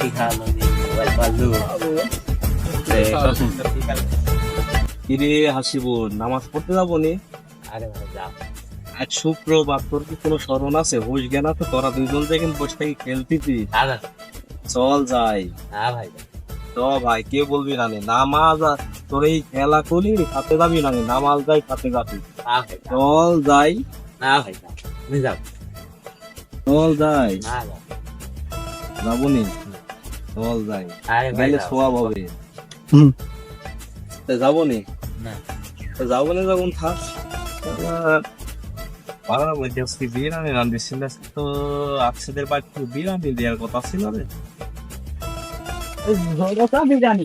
কি খাওয়ালো মোবাইল পাল্লু কিরে হাসিবুল, নামাজ পড়তে যাবো নি? আরে ভাই যাও আজ শুক্রবার, তোর কি কোনো স্মরণ আছে? হুশ জ্ঞান আছে? তোরা দুইজন যে কিন্তু বসে থাকি খেলতেছি। আরে চল যাই। না ভাই চ ভাই, কে বলবি না রে? নামাজ তোর এই খেলা করলি খাতে যাবি না রে? নামাজ যাই খাতে যাবি। না ভাই চল যাই, না ভাই না তুমি যাও চল যাই। না যাও যাবো নি? চল যাই, আরে ভাই গেলে যাও। সোয়াব হবে। তা যাবো নি? না তা যাবো না যখন থাক। পাড়ার মধ্যে আজকে বিরিয়ানি রান্ধিছিল, আজকে তো আকসাদের বাড়িতে বিরিয়ানি দেওয়ার কথা ছিল রে। বিরিয়ানি